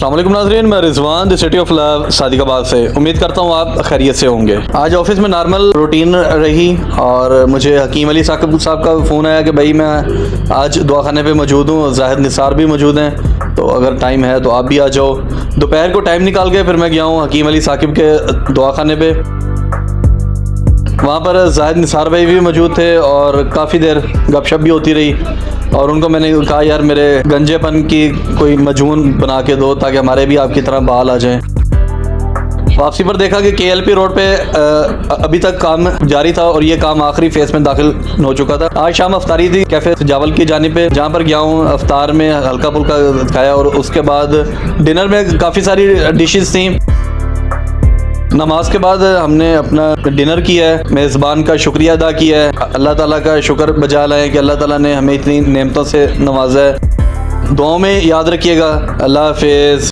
अस्सलाम वालेकुम नाज़रीन, मैं Rizwan the city of love Sadiqabad से उम्मीद करता हूँ आप खैरियत से होंगे। आज ऑफिस में नॉर्मल रूटीन रही और मुझे हकीम अली साहब का फ़ोन आया कि भाई मैं आज दवाखाने पे मौजूद हूँ, जाहिद निसार भी मौजूद हैं, तो अगर टाइम है तो आप भी आ जाओ। दोपहर को टाइम निकाल के फिर मैं गया हूँ हकीम अली साकिब के दवाखाने पे। वहाँ पर जाहिद निसार भाई भी मौजूद थे और काफ़ी देर गपशप भी होती रही और उनको मैंने कहा यार मेरे गंजेपन की कोई मजून बना के दो ताकि हमारे भी आपकी तरह बाल आ जाएं। वापसी पर देखा कि KLP रोड पे अभी तक काम जारी था और ये काम आखिरी फेस में दाखिल हो चुका था। आज शाम अफ्तारी थी कैफ़े जावल की जानिब पे, जहाँ पर गया हूँ। अफ्तार में हल्का फुल्का खाया और उसके बाद डिनर में काफ़ी सारी डिशेस थी। नमाज के बाद हमने अपना डिनर किया है, मेज़बान का शुक्रिया अदा किया है, अल्लाह ताला का शुक्र बजा लाएं कि अल्लाह ताला ने हमें इतनी नेमतों से नवाजा है। दुआओं में याद रखिएगा। अल्लाह हाफ़िज़।